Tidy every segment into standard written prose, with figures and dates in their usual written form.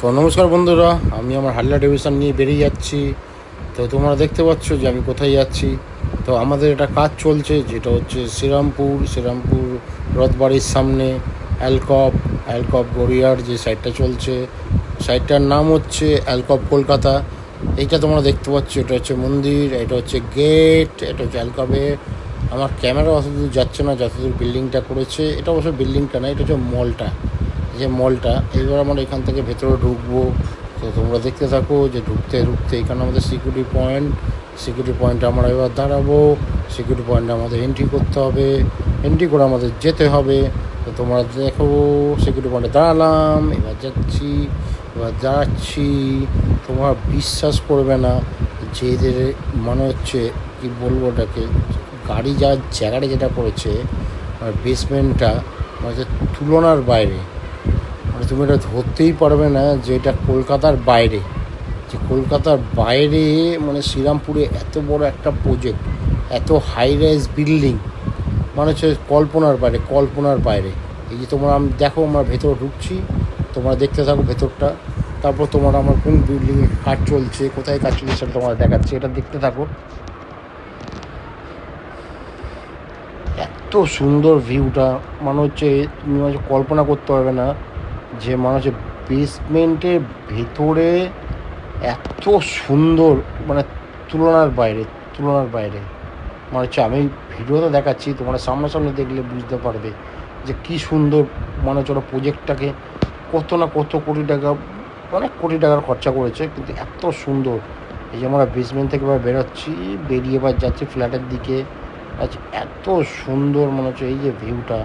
তো নমস্কার বন্ধুরা, আমি আমার হাল্লা ডিভিশন নিয়ে বেরিয়ে যাচ্ছি। তো তোমরা দেখতে পাচ্ছ যে আমি কোথায় যাচ্ছি। তো আমাদের এটা কাজ চলছে, যেটা হচ্ছে শ্রীরামপুর রথবাড়ির সামনে অ্যালকপ গড়িয়ার যে সাইডটা চলছে, সাইডটার নাম হচ্ছে অ্যালকপ কলকাতা। এইটা তোমরা দেখতে পাচ্ছ, এটা হচ্ছে মন্দির, এটা হচ্ছে গেট, এটা হচ্ছে অ্যালকপে। আমার ক্যামেরা অতদূর যাচ্ছে না যতদূর বিল্ডিংটা করেছে। এটা অবশ্য বিল্ডিংটা না, এটা হচ্ছে মলটা, যে মলটা। এইবার আমরা এখান থেকে ভেতরে ঢুকবো। তো তোমরা দেখতে থাকো যে ঢুকতে এখানে আমাদের সিকিউরিটি পয়েন্টে আমরা এবার দাঁড়াবো। সিকিউরিটি পয়েন্টে আমাদের এন্ট্রি করতে হবে, এন্ট্রি করে আমাদের যেতে হবে। তো তোমরা দেখো, সিকিউরিটি পয়েন্টে দাঁড়ালাম, এবার যাচ্ছি। তোমরা বিশ্বাস করবে না যে এদের মনে হচ্ছে, কি বলবো ওটাকে, গাড়ি যাওয়ার জায়গাটা যেটা করেছে, বেসমেন্টটা মানে তুলনার বাইরে। মানে তুমি এটা ধরতেই পারবে না যে এটা কলকাতার বাইরে, মানে শ্রীরামপুরে এত বড় একটা প্রজেক্ট, এত হাই রাইজ বিল্ডিং, মানে হচ্ছে কল্পনার বাইরে। এই যে তোমরা দেখো, আমরা ভেতরে ঢুকছি, তোমরা দেখতে থাকো ভেতরটা। তারপর তোমরা আমার কোন বিল্ডিংয়ে কাজ চলছে, কোথায় কাজ চলছে সেটা তোমরা দেখাচ্ছি, এটা দেখতে থাকো। এত সুন্দর ভিউটা, মানে হচ্ছে তুমি কল্পনা করতে পারবে না যে মানে হচ্ছে বেসমেন্টের ভেতরে এত সুন্দর, মানে তুলনার বাইরে। মানে হচ্ছে আমি ভিডিওতে দেখাচ্ছি, তোমরা সামনাসামনি দেখলে বুঝতে পারবে যে কী সুন্দর। মানে হচ্ছে ওরা প্রজেক্টটাকে কত কোটি টাকা, অনেক কোটি টাকার খরচা করেছে, কিন্তু এত সুন্দর। এই যে আমরা বেসমেন্ট থেকে এবার বেরোচ্ছি, বেরিয়ে এবার যাচ্ছি ফ্ল্যাটের দিকে। আচ্ছা, এত সুন্দর মনে হচ্ছে এই যে ভিউটা,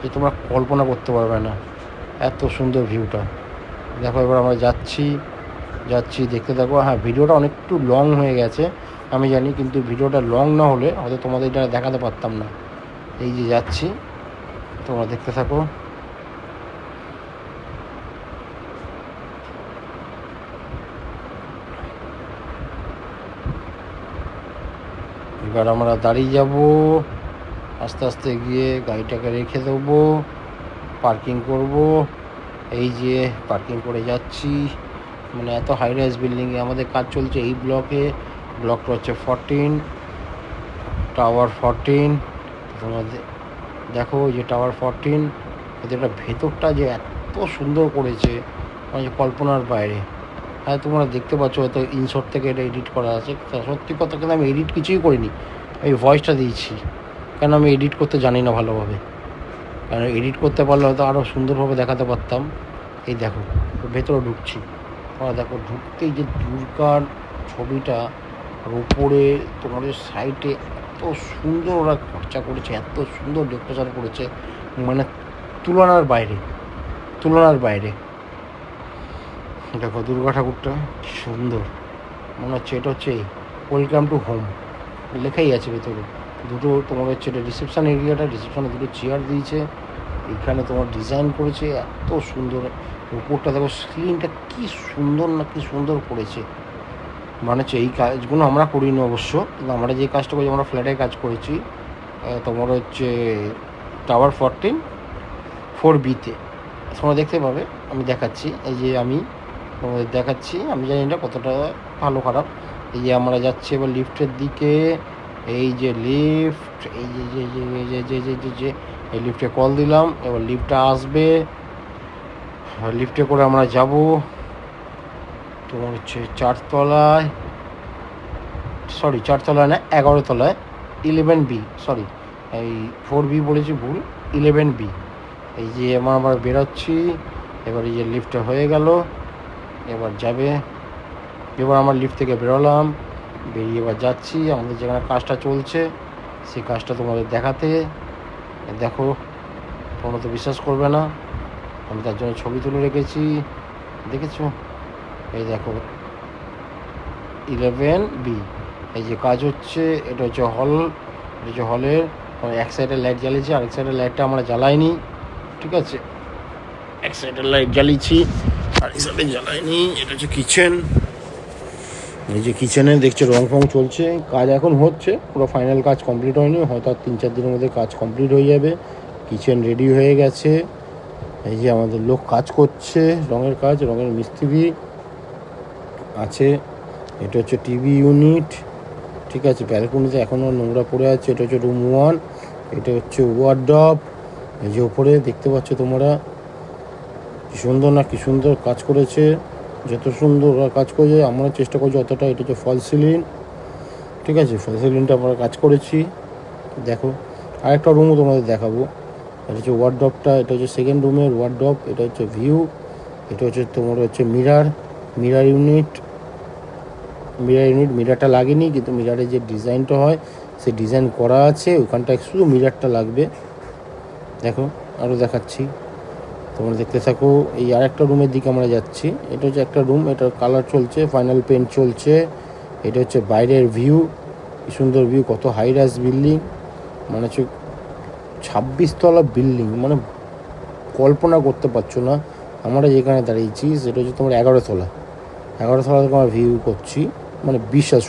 যে তোমরা কল্পনা করতে পারবে না, এত সুন্দর ভিউটা। দেখো এবার আমরা যাচ্ছি, দেখতে থাকো। হ্যাঁ, ভিডিওটা অনেকটু লং হয়ে গেছে আমি জানি, কিন্তু ভিডিওটা লং না হলে হয়তো তোমাদের এটা দেখাতে পারতাম না। এই যে যাচ্ছি, তোমরা দেখতে থাকো। এবার আমরা দাঁড়িয়ে যাব, আস্তে আস্তে গিয়ে গাড়িটাকে রেখে দেবো, পার্কিং করব। এই যে পার্কিং করে যাচ্ছি। মানে এত হাই রাইজ বিল্ডিংয়ে আমাদের কাজ চলছে এই ব্লকটা হচ্ছে 14, টাওয়ার 14। তোমাদের দেখো যে টাওয়ার 14, এদের ভেতরটা যে এত সুন্দর করেছে, মানে কল্পনার বাইরে। হ্যাঁ, তোমরা দেখতে পাচ্ছ হয়তো ইনশট থেকে এটা এডিট করা আছে। সত্যি কথা, কিন্তু আমি এডিট কিছুই করিনি, আমি ভয়েসটা দিয়েছি, কেন আমি এডিট করতে জানি না ভালোভাবে। কারণ এডিট করতে পারলে হয়তো আরও সুন্দরভাবে দেখাতে পারতাম। এই দেখো ভেতরে ঢুকছি, দেখো ঢুকতেই যে দুর্গার ছবিটা, আর উপরে তোমাদের সাইডে এত সুন্দর ওরা খরচা করেছে, এত সুন্দর ডেকোরেশন করেছে, মানে তুলনার বাইরে। দেখো দুর্গা ঠাকুরটা সুন্দর, মনে হচ্ছে এটা হচ্ছে ওয়েলকাম টু হোম লেখাই আছে ভেতরে। দুটো তোমার হচ্ছে এটা রিসেপশান এরিয়াটা, রিসেপশানে দুটো চেয়ার দিয়েছে, এখানে তোমার ডিজাইন করেছে এত সুন্দর। উপরটা দেখো স্ক্রিনটা কি সুন্দর করেছে। মানে হচ্ছে এই কাজগুলো আমরা করিনি অবশ্য, কিন্তু আমরা যে কাজটা করেছি, আমরা ফ্ল্যাটের কাজ করেছি তোমার হচ্ছে টাওয়ার 14 4B-তে। তোমরা দেখতে পাবে, আমি দেখাচ্ছি। এই যে আমি তোমাদের দেখাচ্ছি, আমি জানি না কতটা ভালো খারাপ। এই যে আমরা যাচ্ছি এবার লিফটের দিকে। এই যে লিফট, এই যে যে যে যে যে যে যে যে এই লিফটে কল দিলাম, এবার লিফটটা আসবে, লিফটে করে আমরা যাব তোমার হচ্ছে 4তলায়, সরি 4তলায় না, 11তলায়, 11B, সরি এই 4B বলেছি, ভুল, 11B। এই যে আমরা বেরোচ্ছি, এবার এই যে লিফটটা হয়ে গেল, এবার যাবে। এবার আমার লিফট থেকে বেরোলাম, বেরিয়ে এবার যাচ্ছি আমাদের যেখানে কাজটা চলছে, সেই কাজটা তোমাদের দেখাতে। দেখো, তোমরা তো বিশ্বাস করবে না, আমি তার জন্য ছবি তুলে রেখেছি, দেখেছো? এই দেখো 11B, এই যে কাজ হচ্ছে, এটা হচ্ছে হলের এক সাইডের লাইট জ্বালিয়েছি, আরেক সাইডের লাইটটা আমরা জ্বালাইনি, ঠিক আছে? এক সাইডের লাইট জ্বালিয়েছি, আরেক সাইডে জ্বালাইনি। এটা হচ্ছে কিচেন, এই যে কিচেনে দেখছো রং ফং চলছে, কাজ এখন হচ্ছে, পুরো ফাইনাল কাজ কমপ্লিট হয়নি, হয়তো আর 3-4 দিনের মধ্যে কাজ কমপ্লিট হয়ে যাবে। কিচেন রেডি হয়ে গেছে, এই যে আমাদের লোক কাজ করছে, রঙের কাজ, রঙের মিস্ত্রি আছে। এটা হচ্ছে টিভি ইউনিট, ঠিক আছে। ব্যালকনিতে এখনও নোংরা পড়ে আছে। এটা হচ্ছে রুম 1, এটা হচ্ছে ওয়ার্ডরোব। এই যে ওপরে দেখতে পাচ্ছ তোমরা, কি সুন্দর না, কি সুন্দর কাজ করেছে। যত সুন্দর ওরা কাজ করেছে আমরা চেষ্টা করছি অতটা। এটা হচ্ছে ফল সিলিং, ঠিক আছে। ফল সিলিংটা আমরা কাজ করেছি। দেখো আরেকটা রুমও তোমাদের দেখাবো। এটা হচ্ছে ওয়ার্ডরোবটা, এটা হচ্ছে সেকেন্ড রুমের ওয়ার্ডরোব। এটা হচ্ছে ভিউ, এটা হচ্ছে তোমার হচ্ছে মিরার ইউনিট। মিরারটা লাগেনি, কিন্তু মিরারের যে ডিজাইনটা হয় সে ডিজাইন করা আছে। ওখানটায় শুধু মিরারটা লাগবে। দেখো আরও দেখাচ্ছি, তোমরা দেখতে থাকো। এই আরেকটা রুমের দিকে আমরা যাচ্ছি। এটা হচ্ছে একটা রুম, এটার কালার চলছে, ফাইনাল পেন্ট চলছে। এটা হচ্ছে বাইরের ভিউ, কি সুন্দর ভিউ, কত হাই রাইজ বিল্ডিং, মানে হচ্ছে 26 তলা বিল্ডিং, মানে কল্পনা করতে পারছো না। আমরা যেখানে দাঁড়িয়েছি সেটা হচ্ছে তোমার 11 তলা। 11 তলা থেকে আমরা ভিউ করছি, মানে বিশ্বাস